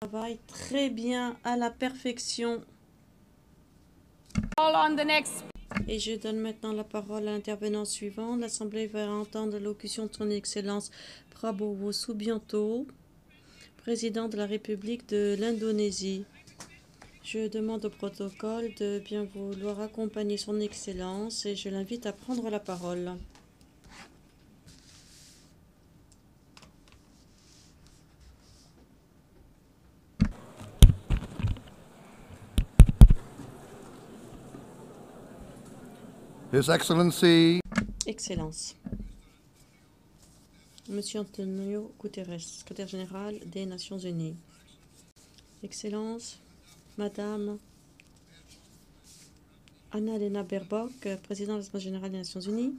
Travaille très bien à la perfection. Et je donne maintenant la parole à l'intervenant suivant. L'Assemblée va entendre l'allocution de son Excellence Prabowo Subianto, président de la République de l'Indonésie. Je demande au protocole de bien vouloir accompagner son Excellence et je l'invite à prendre la parole. His Excellency, Excellence. Monsieur Antonio Guterres, secrétaire général des Nations Unies. Excellence, Madame Anna-Lena Baerbock, présidente de l'Assemblée générale des Nations Unies.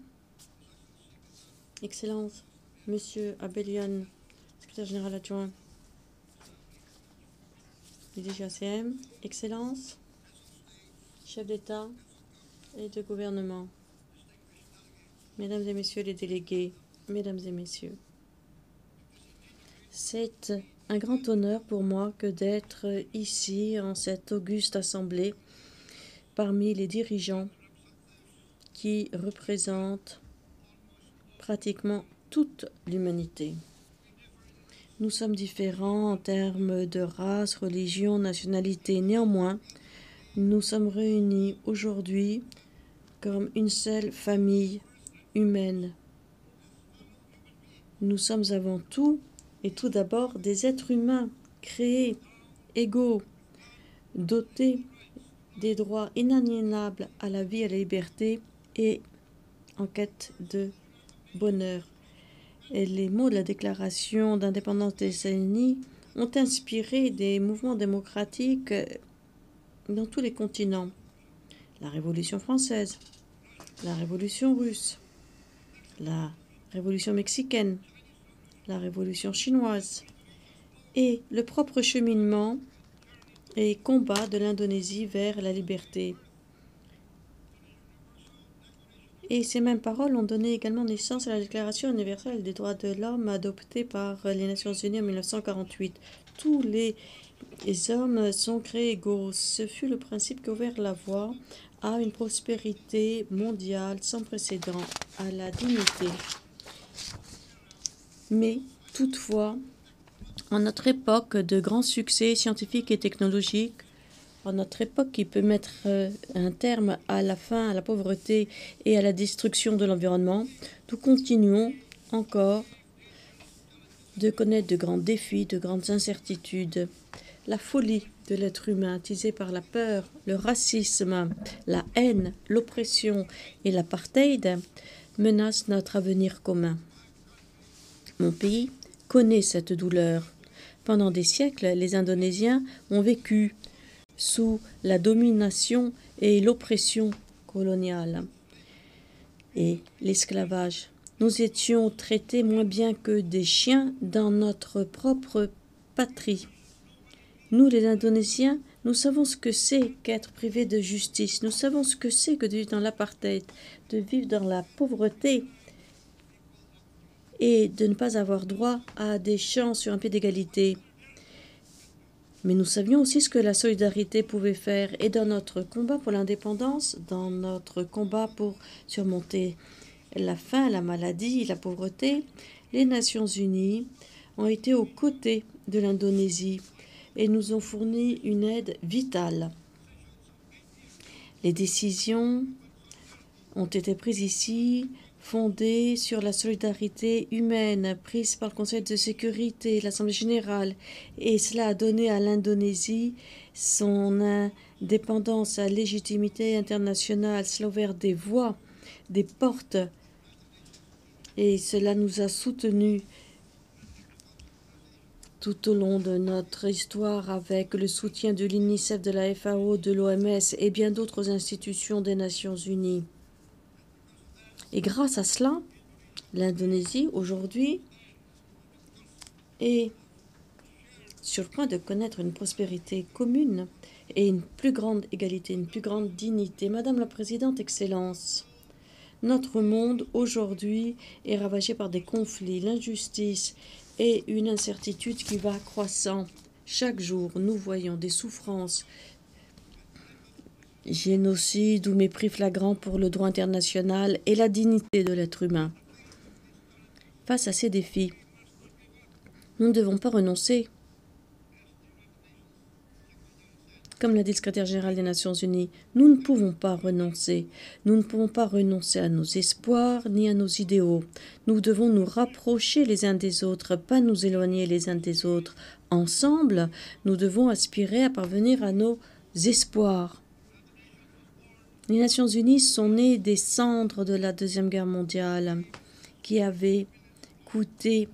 Excellence, Monsieur Abelian, secrétaire général adjoint du DGACM. Excellence, chef d'État et de gouvernement. Mesdames et Messieurs les délégués, Mesdames et Messieurs. C'est un grand honneur pour moi que d'être ici en cette auguste assemblée parmi les dirigeants qui représentent pratiquement toute l'humanité. Nous sommes différents en termes de race, religion, nationalité. Néanmoins, nous sommes réunis aujourd'hui comme une seule famille humaine. Nous sommes avant tout et tout d'abord des êtres humains créés, égaux, dotés des droits inaliénables à la vie, à la liberté et en quête de bonheur. Et les mots de la déclaration d'indépendance des États-Unis ont inspiré des mouvements démocratiques dans tous les continents. La Révolution française, la Révolution russe, la Révolution mexicaine, la Révolution chinoise et le propre cheminement et combat de l'Indonésie vers la liberté. Et ces mêmes paroles ont donné également naissance à la Déclaration universelle des droits de l'homme adoptée par les Nations Unies en 1948. Tous les hommes sont créés égaux. Ce fut le principe qui a ouvert la voie à une prospérité mondiale sans précédent, à la dignité. Mais toutefois, en notre époque de grands succès scientifiques et technologiques, en notre époque qui peut mettre un terme à la faim, à la pauvreté et à la destruction de l'environnement, nous continuons encore de connaître de grands défis, de grandes incertitudes. La folie de l'être humain, attisée par la peur, le racisme, la haine, l'oppression et l'apartheid, menace notre avenir commun. Mon pays connaît cette douleur. Pendant des siècles, les Indonésiens ont vécu sous la domination et l'oppression coloniale et l'esclavage. Nous étions traités moins bien que des chiens dans notre propre patrie. Nous, les Indonésiens, nous savons ce que c'est qu'être privés de justice. Nous savons ce que c'est que de vivre dans l'apartheid, de vivre dans la pauvreté et de ne pas avoir droit à des chances sur un pied d'égalité. Mais nous savions aussi ce que la solidarité pouvait faire. Et dans notre combat pour l'indépendance, dans notre combat pour surmonter la faim, la maladie, la pauvreté, les Nations Unies ont été aux côtés de l'Indonésie et nous ont fourni une aide vitale. Les décisions ont été prises ici, fondée sur la solidarité humaine prise par le Conseil de sécurité, l'Assemblée générale, et cela a donné à l'Indonésie son indépendance, sa légitimité internationale. Cela a ouvert des voies, des portes, et cela nous a soutenus tout au long de notre histoire avec le soutien de l'UNICEF, de la FAO, de l'OMS et bien d'autres institutions des Nations Unies. Et grâce à cela, l'Indonésie, aujourd'hui, est sur le point de connaître une prospérité commune et une plus grande égalité, une plus grande dignité. Madame la Présidente, Excellence, notre monde, aujourd'hui, est ravagé par des conflits, l'injustice et une incertitude qui va croissant. Chaque jour, nous voyons des souffrances, génocide ou mépris flagrant pour le droit international et la dignité de l'être humain. Face à ces défis, nous ne devons pas renoncer. Comme l'a dit le secrétaire général des Nations Unies, nous ne pouvons pas renoncer. Nous ne pouvons pas renoncer à nos espoirs ni à nos idéaux. Nous devons nous rapprocher les uns des autres, pas nous éloigner les uns des autres. Ensemble, nous devons aspirer à parvenir à nos espoirs. Les Nations Unies sont nées des cendres de la Deuxième Guerre mondiale qui avaient coûté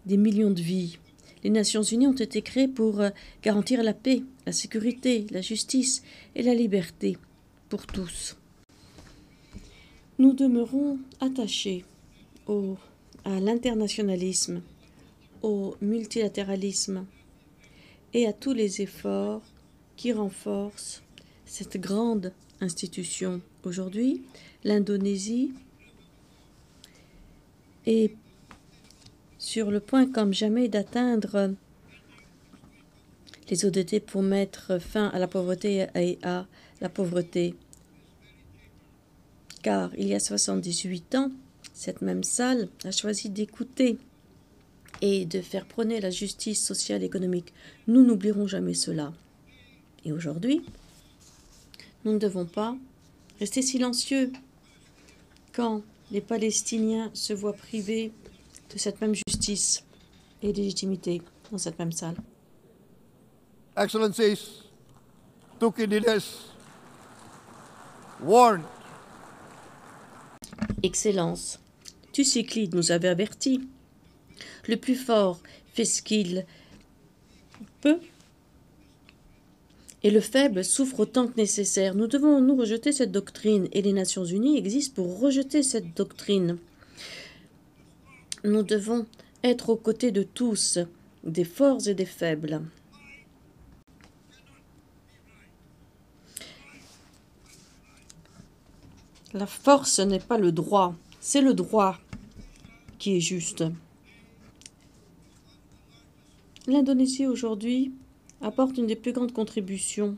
des millions de vies. Les Nations Unies ont été créées pour garantir la paix, la sécurité, la justice et la liberté pour tous. Nous demeurons attachés à l'internationalisme, au multilatéralisme et à tous les efforts qui renforcent cette grande institution. Aujourd'hui, l'Indonésie est sur le point comme jamais d'atteindre les ODD pour mettre fin à la pauvreté et à la pauvreté. Car il y a 78 ans, cette même salle a choisi d'écouter et de faire prôner la justice sociale et économique. Nous n'oublierons jamais cela. Et aujourd'hui, nous ne devons pas rester silencieux quand les Palestiniens se voient privés de cette même justice et légitimité dans cette même salle. Excellencies, Thucydides warned. Excellence, Thucydides nous avait avertis. Le plus fort fait ce qu'il peut et le faible souffre autant que nécessaire. Nous devons nous rejeter cette doctrine et les Nations Unies existent pour rejeter cette doctrine. Nous devons être aux côtés de tous, des forts et des faibles. La force n'est pas le droit, c'est le droit qui est juste. L'Indonésie aujourd'hui apporte une des plus grandes contributions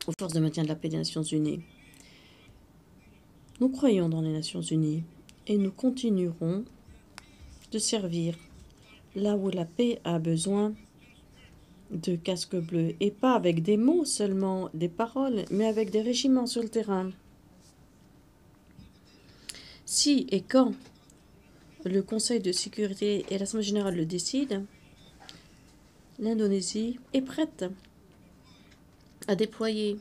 aux forces de maintien de la paix des Nations Unies. Nous croyons dans les Nations Unies et nous continuerons de servir là où la paix a besoin de casques bleus et pas avec des mots seulement, des paroles, mais avec des régiments sur le terrain. Si et quand le Conseil de sécurité et l'Assemblée générale le décident, l'Indonésie est prête à déployer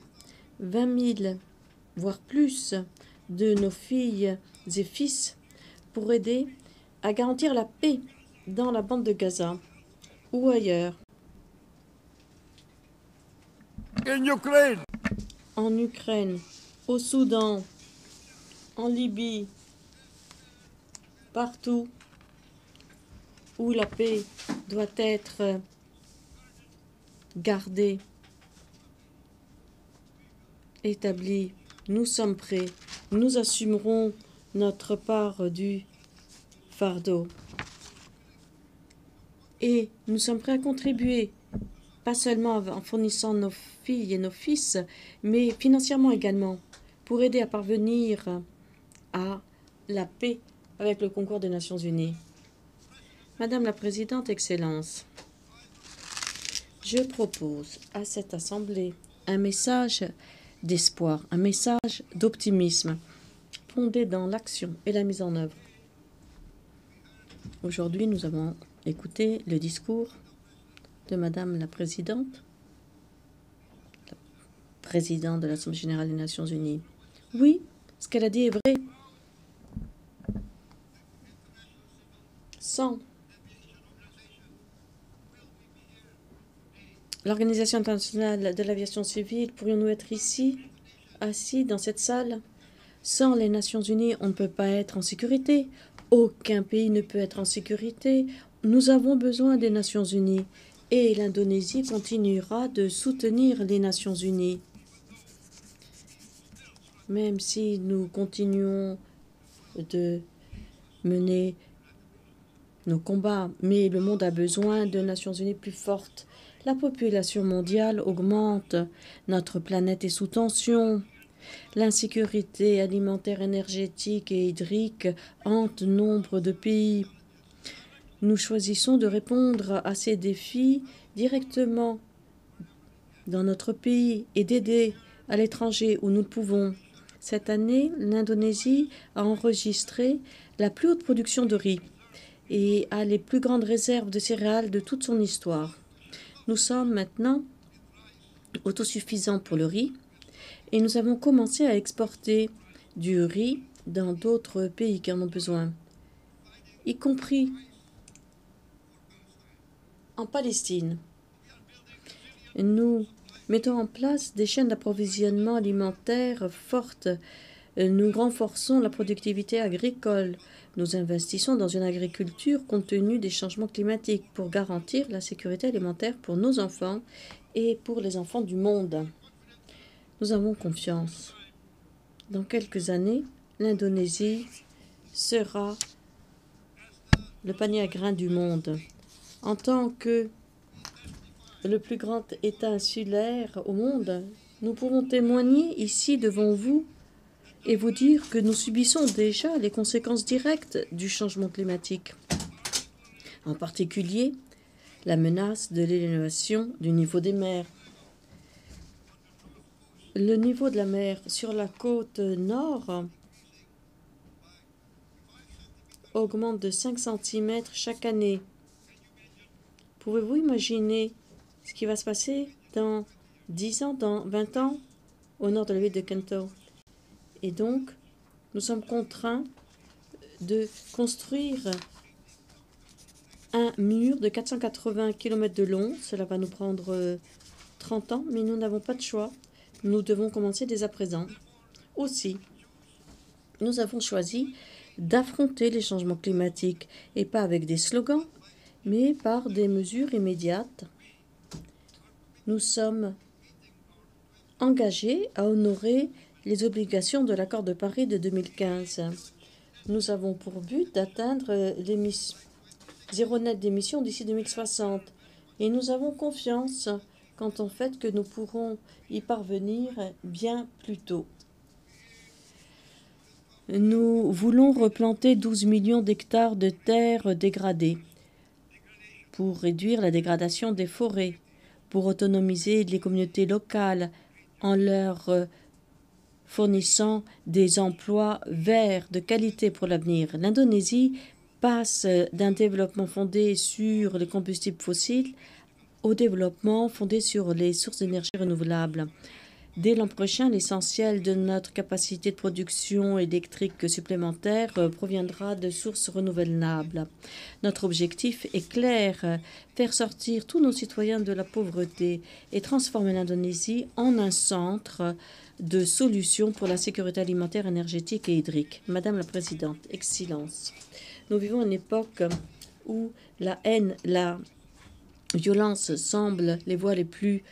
20 000, voire plus, de nos filles et fils pour aider à garantir la paix dans la bande de Gaza ou ailleurs. In Ukraine, En Ukraine, au Soudan, en Libye, partout où la paix doit être gardée, établie, nous sommes prêts, nous assumerons notre part du fardeau. Et nous sommes prêts à contribuer, pas seulement en fournissant nos filles et nos fils, mais financièrement également, pour aider à parvenir à la paix avec le concours des Nations Unies. Madame la Présidente, Excellence, je propose à cette Assemblée un message d'espoir, un message d'optimisme, fondé dans l'action et la mise en œuvre. Aujourd'hui, nous avons écouté le discours de Madame la Présidente, la Présidente de l'Assemblée générale des Nations Unies. Oui, ce qu'elle a dit est vrai. Sans l'Organisation internationale de l'aviation civile, pourrions-nous être ici, assis dans cette salle? Sans les Nations Unies, on ne peut pas être en sécurité. Aucun pays ne peut être en sécurité. Nous avons besoin des Nations Unies. Et l'Indonésie continuera de soutenir les Nations Unies. Même si nous continuons de mener nos combats, mais le monde a besoin de Nations Unies plus fortes. La population mondiale augmente, notre planète est sous tension. L'insécurité alimentaire, énergétique et hydrique hante nombre de pays. Nous choisissons de répondre à ces défis directement dans notre pays et d'aider à l'étranger où nous le pouvons. Cette année, l'Indonésie a enregistré la plus haute production de riz et a les plus grandes réserves de céréales de toute son histoire. Nous sommes maintenant autosuffisants pour le riz et nous avons commencé à exporter du riz dans d'autres pays qui en ont besoin, y compris en Palestine. Nous mettons en place des chaînes d'approvisionnement alimentaire fortes. Nous renforçons la productivité agricole. Nous investissons dans une agriculture compte tenu des changements climatiques pour garantir la sécurité alimentaire pour nos enfants et pour les enfants du monde. Nous avons confiance. Dans quelques années, l'Indonésie sera le panier à grains du monde. En tant que le plus grand État insulaire au monde, nous pouvons témoigner ici devant vous et vous dire que nous subissons déjà les conséquences directes du changement climatique. En particulier, la menace de l'élévation du niveau des mers. Le niveau de la mer sur la côte nord augmente de 5 cm chaque année. Pouvez-vous imaginer ce qui va se passer dans 10 ans, dans 20 ans, au nord de la ville de Kento? Et donc, nous sommes contraints de construire un mur de 480 km de long. Cela va nous prendre 30 ans, mais nous n'avons pas de choix. Nous devons commencer dès à présent. Aussi, nous avons choisi d'affronter les changements climatiques, et pas avec des slogans, mais par des mesures immédiates. Nous sommes engagés à honorer les obligations de l'accord de Paris de 2015. Nous avons pour but d'atteindre zéro net d'émissions d'ici 2060. Et nous avons confiance quant au fait que nous pourrons y parvenir bien plus tôt. Nous voulons replanter 12 millions d'hectares de terres dégradées pour réduire la dégradation des forêts, pour autonomiser les communautés locales en leur fournissant des emplois verts de qualité pour l'avenir. L'Indonésie passe d'un développement fondé sur les combustibles fossiles au développement fondé sur les sources d'énergie renouvelables. Dès l'an prochain, l'essentiel de notre capacité de production électrique supplémentaire proviendra de sources renouvelables. Notre objectif est clair, faire sortir tous nos citoyens de la pauvreté et transformer l'Indonésie en un centre de solutions pour la sécurité alimentaire, énergétique et hydrique. Madame la Présidente, Excellence, nous vivons une époque où la haine, la violence semblent les voies les plus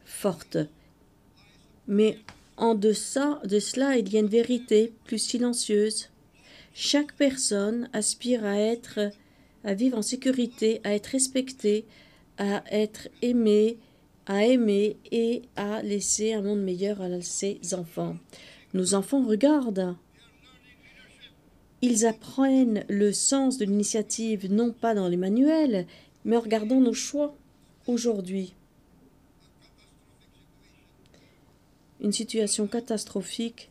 fortes. Mais en deçà de cela, il y a une vérité plus silencieuse. Chaque personne aspire à vivre en sécurité, à être respectée, à être aimée, à aimer et à laisser un monde meilleur à ses enfants. Nos enfants regardent. Ils apprennent le sens de l'initiative, non pas dans les manuels, mais en regardant nos choix aujourd'hui. Une situation catastrophique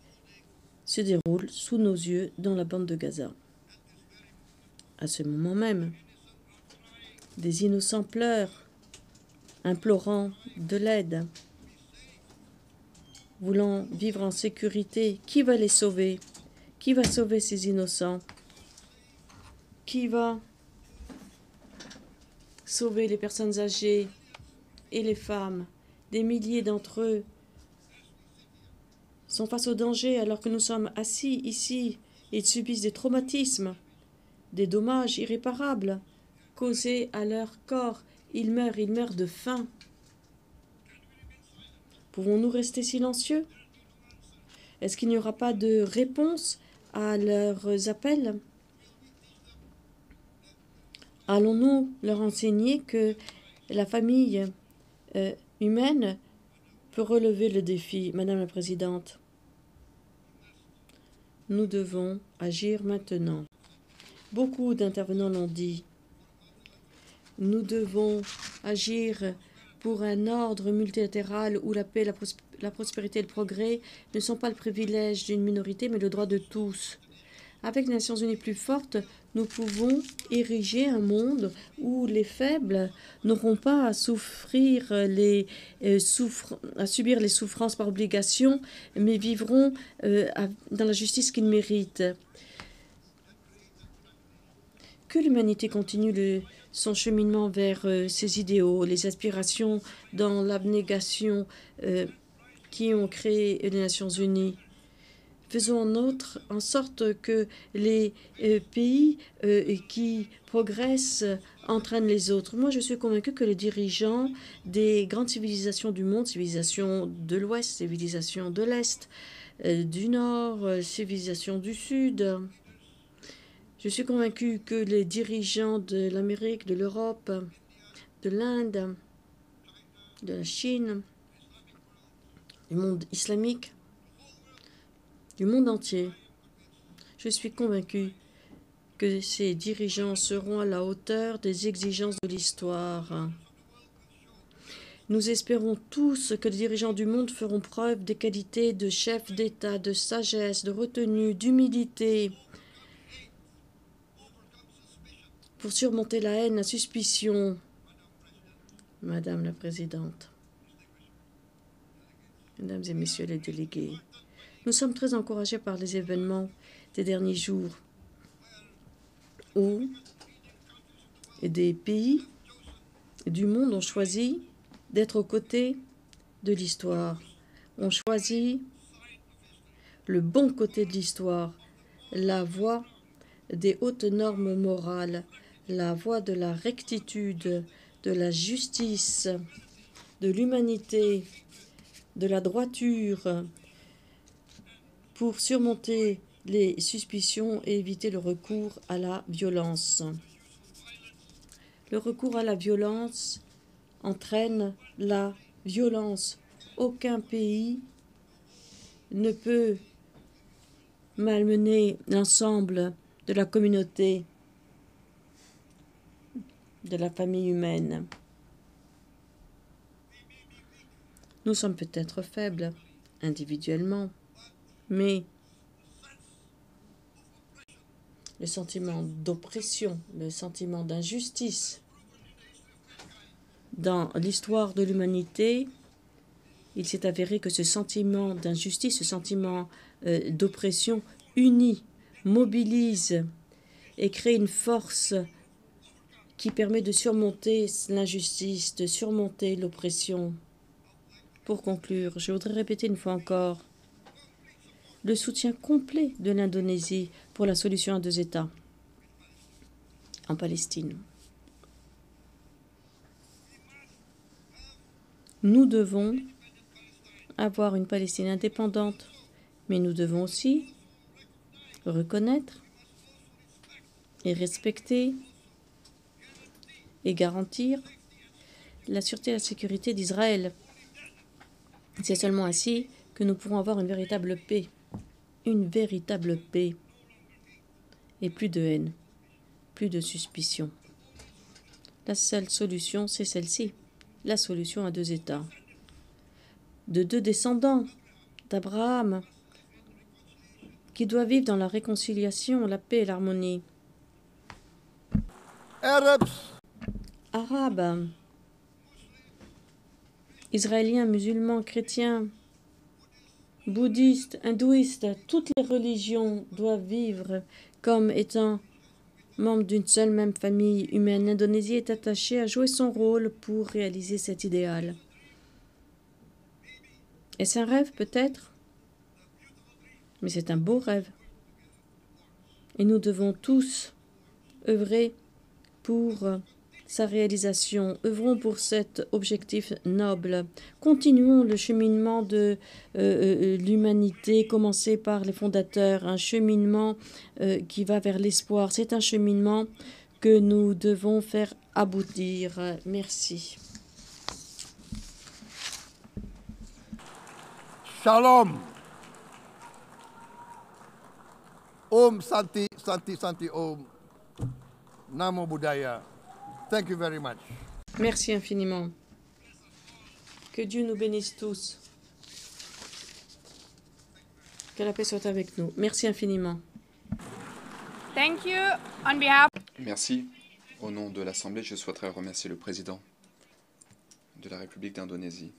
se déroule sous nos yeux dans la bande de Gaza. À ce moment même, des innocents pleurent, implorant de l'aide, voulant vivre en sécurité. Qui va les sauver? Qui va sauver ces innocents? Qui va sauver les personnes âgées et les femmes? Des milliers d'entre eux sont face au danger alors que nous sommes assis ici et ils subissent des traumatismes, des dommages irréparables causés à leur corps. Ils meurent de faim. Pouvons-nous rester silencieux? Est-ce qu'il n'y aura pas de réponse à leurs appels? Allons-nous leur enseigner que la famille humaine peut relever le défi. Madame la Présidente, nous devons agir maintenant. Beaucoup d'intervenants l'ont dit. Nous devons agir pour un ordre multilatéral où la paix, la prospérité et le progrès ne sont pas le privilège d'une minorité, mais le droit de tous. Avec les Nations Unies plus fortes, nous pouvons ériger un monde où les faibles n'auront pas à souffrir à subir les souffrances par obligation, mais vivront dans la justice qu'ils méritent. Que l'humanité continue son cheminement vers ses idéaux, les aspirations dans l'abnégation qui ont créé les Nations Unies. Faisons en sorte que les pays qui progressent entraînent les autres. Moi, je suis convaincue que les dirigeants des grandes civilisations du monde, civilisations de l'Ouest, civilisations de l'Est, du Nord, civilisations du Sud, je suis convaincue que les dirigeants de l'Amérique, de l'Europe, de l'Inde, de la Chine, du monde islamique, du monde entier, je suis convaincue que ces dirigeants seront à la hauteur des exigences de l'histoire. Nous espérons tous que les dirigeants du monde feront preuve des qualités de chefs d'État, de sagesse, de retenue, d'humilité, pour surmonter la haine, la suspicion. Madame la Présidente, Mesdames et Messieurs les délégués, nous sommes très encouragés par les événements des derniers jours où des pays du monde ont choisi d'être aux côtés de l'histoire, ont choisi le bon côté de l'histoire, la voie des hautes normes morales, la voie de la rectitude, de la justice, de l'humanité, de la droiture, pour surmonter les suspicions et éviter le recours à la violence. Le recours à la violence entraîne la violence. Aucun pays ne peut malmener l'ensemble de la communauté, de la famille humaine. Nous sommes peut-être faibles individuellement, mais le sentiment d'oppression, le sentiment d'injustice dans l'histoire de l'humanité, il s'est avéré que ce sentiment d'injustice, ce sentiment d'oppression unit, mobilise et crée une force qui permet de surmonter l'injustice, de surmonter l'oppression. Pour conclure, je voudrais répéter une fois encore le soutien complet de l'Indonésie pour la solution à 2 États en Palestine. Nous devons avoir une Palestine indépendante, mais nous devons aussi reconnaître et respecter et garantir la sûreté et la sécurité d'Israël. C'est seulement ainsi que nous pourrons avoir une véritable paix et plus de haine, plus de suspicion. La seule solution, c'est celle-ci, la solution à 2 États. De 2 descendants d'Abraham qui doivent vivre dans la réconciliation, la paix et l'harmonie. Arabes, Israéliens, musulmans, chrétiens, bouddhistes, hindouistes, toutes les religions doivent vivre comme étant membres d'une seule même famille humaine. L'Indonésie est attachée à jouer son rôle pour réaliser cet idéal. Est-ce un rêve peut-être? Mais c'est un beau rêve. Et nous devons tous œuvrer pour sa réalisation. Œuvrons pour cet objectif noble. Continuons le cheminement de l'humanité, commencé par les fondateurs, un cheminement qui va vers l'espoir. C'est un cheminement que nous devons faire aboutir. Merci. Shalom. Om Santi, Santi, Santi Om. Namo Buddhaya. Thank you very much. Merci infiniment. Que Dieu nous bénisse tous. Que la paix soit avec nous. Merci infiniment. Thank you on behalf. Merci. Au nom de l'Assemblée, je souhaiterais remercier le président de la République d'Indonésie.